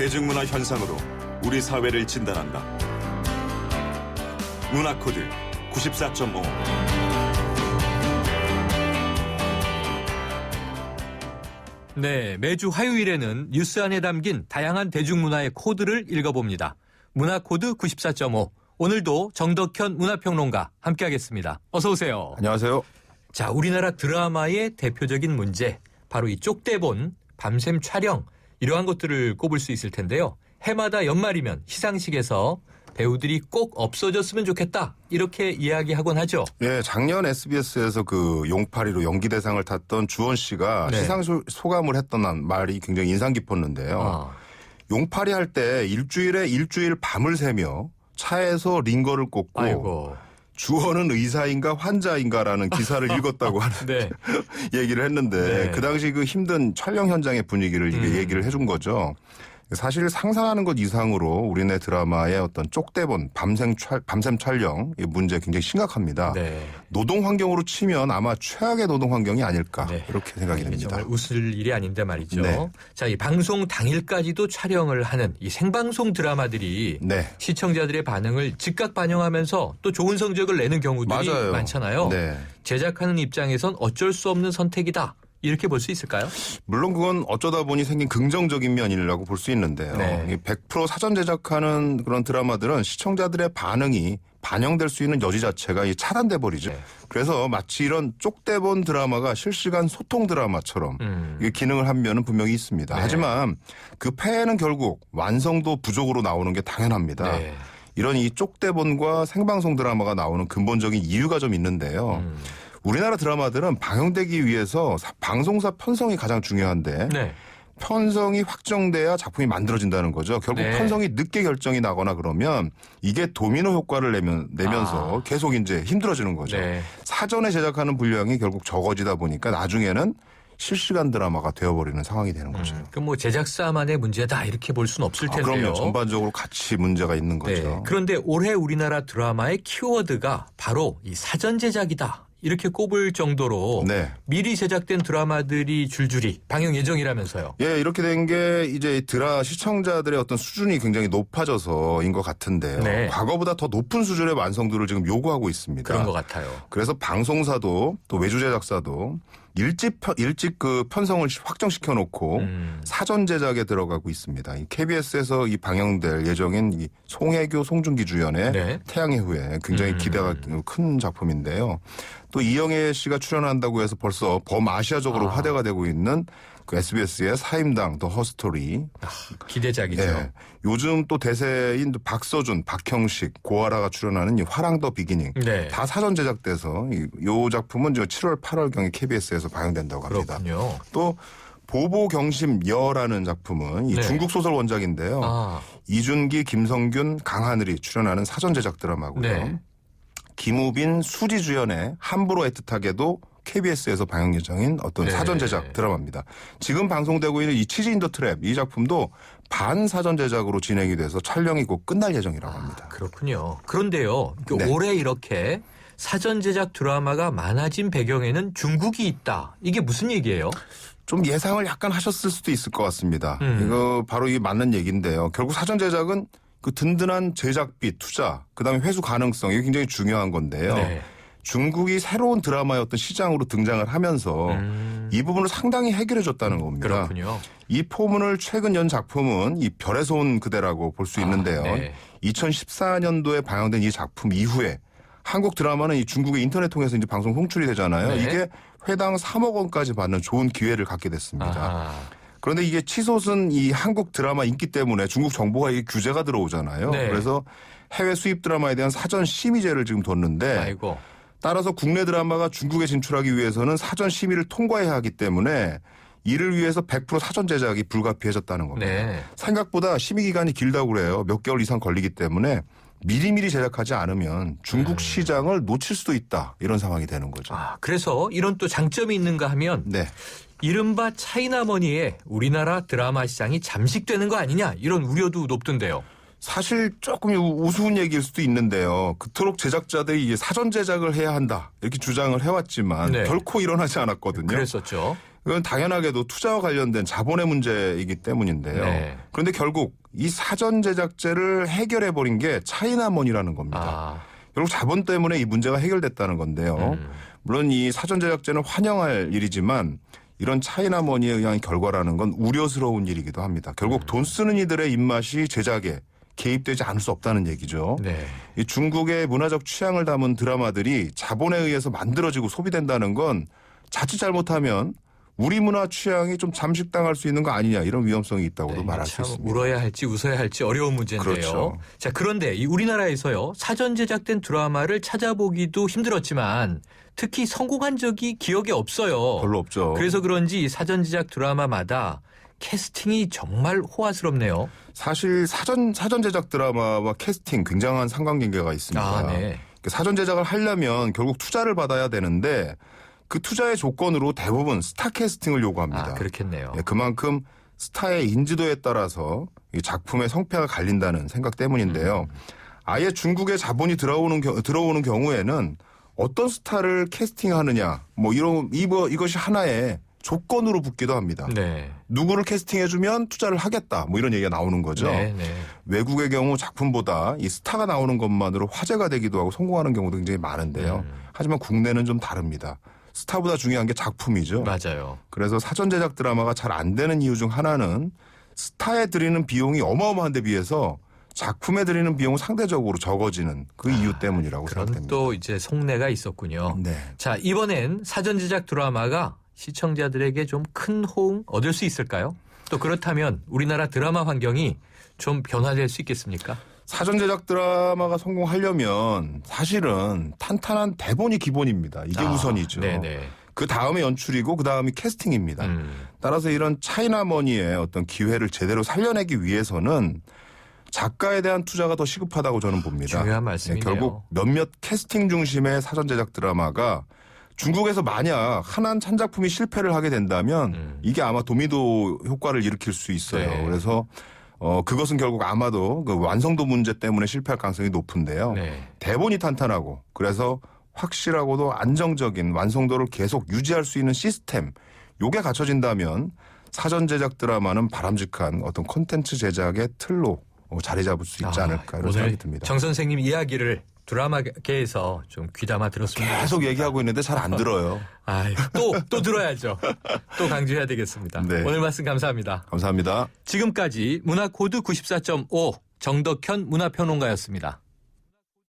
대중문화 현상으로 우리 사회를 진단한다. 문화코드 94.5. 네, 매주 화요일에는 뉴스 안에 담긴 다양한 대중문화의 코드를 읽어봅니다. 문화코드 94.5. 오늘도 정덕현 문화평론가 함께하겠습니다. 어서 오세요. 안녕하세요. 자, 우리나라 드라마의 대표적인 문제, 바로 이 쪽대본, 밤샘 촬영, 이러한 것들을 꼽을 수 있을 텐데요. 해마다 연말이면 시상식에서 배우들이 꼭 없어졌으면 좋겠다, 이렇게 이야기하곤 하죠. 예, 작년 SBS에서 그 용파리로 연기 대상을 탔던 주원 씨가 네. 시상 소감을 했던 말이 굉장히 인상 깊었는데요. 용파리 할 때 일주일 밤을 새며 차에서 링거를 꽂고 아이고. 주원은 의사인가 환자인가라는 기사를 읽었다고 하는 네. 얘기를 했는데 네. 그 당시 그 힘든 촬영 현장의 분위기를 이게 얘기를 해준 거죠. 사실 상상하는 것 이상으로 우리네 드라마의 어떤 쪽대본, 밤샘 촬영 이 문제 굉장히 심각합니다. 네. 노동 환경으로 치면 아마 최악의 노동 환경이 아닐까 네. 이렇게 생각이 됩니다. 정말 웃을 일이 아닌데 말이죠. 네. 자, 이 방송 당일까지도 촬영을 하는 이 생방송 드라마들이 네. 시청자들의 반응을 즉각 반영하면서 또 좋은 성적을 내는 경우들이 맞아요. 많잖아요. 네. 제작하는 입장에선 어쩔 수 없는 선택이다, 이렇게 볼 수 있을까요? 물론 그건 어쩌다 보니 생긴 긍정적인 면이라고 볼 수 있는데요. 네. 100% 사전 제작하는 그런 드라마들은 시청자들의 반응이 반영될 수 있는 여지 자체가 차단돼 버리죠. 네. 그래서 마치 이런 쪽대본 드라마가 실시간 소통 드라마처럼 이게 기능을 한 면은 분명히 있습니다. 네. 하지만 그 폐해는 결국 완성도 부족으로 나오는 게 당연합니다. 네. 이런 이 쪽대본과 생방송 드라마가 나오는 근본적인 이유가 좀 있는데요. 우리나라 드라마들은 방영되기 위해서 방송사 편성이 가장 중요한데 네. 편성이 확정돼야 작품이 만들어진다는 거죠. 결국 네. 편성이 늦게 결정이 나거나 그러면 이게 도미노 효과를 내면서 계속 이제 힘들어지는 거죠. 네. 사전에 제작하는 분량이 결국 적어지다 보니까 나중에는 실시간 드라마가 되어버리는 상황이 되는 거죠. 그럼 뭐 제작사만의 문제다, 이렇게 볼 수는 없을 텐데요. 그럼요. 전반적으로 같이 문제가 있는 거죠. 네. 그런데 올해 우리나라 드라마의 키워드가 바로 이 사전 제작이다, 이렇게 꼽을 정도로 네. 미리 제작된 드라마들이 줄줄이 방영 예정이라면서요. 예, 이렇게 된 게 이제 시청자들의 어떤 수준이 굉장히 높아져서인 것 같은데요. 네. 과거보다 더 높은 수준의 완성도를 지금 요구하고 있습니다. 그런 것 같아요. 그래서 방송사도 또 외주 제작사도 일찍 그 편성을 확정시켜 놓고 사전 제작에 들어가고 있습니다. 이 KBS에서 이 방영될 예정인 이 송혜교, 송중기 주연의 네. 태양의 후예, 굉장히 기대가 큰 작품인데요. 또 이영애 씨가 출연한다고 해서 벌써 범아시아적으로 화제가 되고 있는 그 SBS의 사임당 더 허스토리. 기대작이죠. 네. 요즘 또 대세인 박서준, 박형식, 고아라가 출연하는 이 화랑 더 비기닝. 네. 다 사전 제작돼서 이 작품은 7월, 8월경에 KBS에서 방영된다고 합니다. 그렇군요. 또 보보경심 여라는 작품은 이 네. 중국 소설 원작인데요. 이준기, 김성균, 강하늘이 출연하는 사전 제작 드라마고요. 네. 김우빈, 수지 주연의 함부로 애틋하게도 KBS에서 방영 예정인 어떤 네. 사전 제작 드라마입니다. 지금 방송되고 있는 이 치즈 인 더 트랩, 이 작품도 반사전 제작으로 진행이 돼서 촬영이 곧 끝날 예정이라고 합니다. 그렇군요. 그런데요, 네. 올해 이렇게 사전 제작 드라마가 많아진 배경에는 중국이 있다, 이게 무슨 얘기예요? 좀 예상을 약간 하셨을 수도 있을 것 같습니다. 이거 바로 이 맞는 얘기인데요. 결국 사전 제작은 그 든든한 제작비, 투자, 그다음에 회수 가능성, 이게 굉장히 중요한 건데요. 네. 중국이 새로운 드라마의 어떤 시장으로 등장을 하면서 이 부분을 상당히 해결해 줬다는 겁니다. 그렇군요. 이 포문을 최근 연 작품은 이 별에서 온 그대라고 볼 수 있는데요. 네. 2014년도에 방영된 이 작품 이후에 한국 드라마는 이 중국의 인터넷 통해서 이제 방송 송출이 되잖아요. 네. 이게 회당 3억 원까지 받는 좋은 기회를 갖게 됐습니다. 아하. 그런데 이게 치솟은 이 한국 드라마 인기 때문에 중국 정부가 이 규제가 들어오잖아요. 네. 그래서 해외 수입 드라마에 대한 사전 심의제를 지금 뒀는데 아이고. 따라서 국내 드라마가 중국에 진출하기 위해서는 사전 심의를 통과해야 하기 때문에 이를 위해서 100% 사전 제작이 불가피해졌다는 겁니다. 네. 생각보다 심의 기간이 길다고 그래요. 몇 개월 이상 걸리기 때문에 미리미리 제작하지 않으면 중국 시장을 놓칠 수도 있다, 이런 상황이 되는 거죠. 그래서 이런 또 장점이 있는가 하면 네. 이른바 차이나머니에 우리나라 드라마 시장이 잠식되는 거 아니냐, 이런 우려도 높던데요. 사실 조금 우스운 얘기일 수도 있는데요. 그토록 제작자들이 이제 사전 제작을 해야 한다, 이렇게 주장을 해왔지만 네. 결코 일어나지 않았거든요. 그랬었죠. 이건 당연하게도 투자와 관련된 자본의 문제이기 때문인데요. 네. 그런데 결국 이 사전 제작제를 해결해 버린 게 차이나몬이라는 겁니다. 아, 결국 자본 때문에 이 문제가 해결됐다는 건데요. 물론 이 사전 제작제는 환영할 일이지만 이런 차이나머니에 의한 결과라는 건 우려스러운 일이기도 합니다. 결국 돈 쓰는 이들의 입맛이 제작에 개입되지 않을 수 없다는 얘기죠. 네. 이 중국의 문화적 취향을 담은 드라마들이 자본에 의해서 만들어지고 소비된다는 건 자칫 잘못하면 우리 문화 취향이 좀 잠식당할 수 있는 거 아니냐 이런 위험성이 있다고도 네, 말할 수 참 있습니다. 울어야 할지 웃어야 할지 어려운 문제인데요. 그렇죠. 자, 그런데 이 우리나라에서요. 사전 제작된 드라마를 찾아보기도 힘들었지만 특히 성공한 적이 기억에 없어요. 별로 없죠. 그래서 그런지 이 사전 제작 드라마마다 캐스팅이 정말 호화스럽네요. 사실 사전 제작 드라마와 캐스팅 굉장한 상관관계가 있습니다. 아, 네. 사전 제작을 하려면 결국 투자를 받아야 되는데 그 투자의 조건으로 대부분 스타 캐스팅을 요구합니다. 아, 그렇겠네요. 네, 그만큼 스타의 인지도에 따라서 이 작품의 성패가 갈린다는 생각 때문인데요. 아예 중국에 자본이 들어오는 경우에는 어떤 스타를 캐스팅하느냐, 뭐 이것이 하나의 조건으로 붙기도 합니다. 네. 누구를 캐스팅해주면 투자를 하겠다, 뭐 이런 얘기가 나오는 거죠. 네, 네. 외국의 경우 작품보다 이 스타가 나오는 것만으로 화제가 되기도 하고 성공하는 경우도 굉장히 많은데요. 하지만 국내는 좀 다릅니다. 스타보다 중요한 게 작품이죠. 맞아요. 그래서 사전 제작 드라마가 잘 안 되는 이유 중 하나는 스타에 들이는 비용이 어마어마한 데 비해서 작품에 들이는 비용은 상대적으로 적어지는 그 이유 때문이라고 그런 생각됩니다. 또 이제 속내가 있었군요. 네. 자, 이번엔 사전 제작 드라마가 시청자들에게 좀 큰 호응 얻을 수 있을까요? 또 그렇다면 우리나라 드라마 환경이 좀 변화될 수 있겠습니까? 사전 제작 드라마가 성공하려면 사실은 탄탄한 대본이 기본입니다. 이게 우선이죠. 네네. 그 다음에 연출이고 그 다음이 캐스팅입니다. 따라서 이런 차이나머니의 어떤 기회를 제대로 살려내기 위해서는 작가에 대한 투자가 더 시급하다고 저는 봅니다. 중요한 말씀이네요. 결국 몇몇 캐스팅 중심의 사전 제작 드라마가 중국에서 만약 한 작품이 실패를 하게 된다면 이게 아마 도미노 효과를 일으킬 수 있어요. 네. 그래서 그것은 결국 아마도 그 완성도 문제 때문에 실패할 가능성이 높은데요. 네. 대본이 탄탄하고 그래서 확실하고도 안정적인 완성도를 계속 유지할 수 있는 시스템 요게 갖춰진다면 사전 제작 드라마는 바람직한 어떤 콘텐츠 제작의 틀로 자리 잡을 수 있지 않을까 이런 생각이 듭니다. 정 선생님 이야기를 드라마계에서 좀 귀담아 들었습니다. 계속 얘기하고 있는데 잘 안 들어요. 아유, 또 들어야죠. 또 강조해야 되겠습니다. 네. 오늘 말씀 감사합니다. 감사합니다. 지금까지 문화코드 94.5 정덕현 문화평론가였습니다.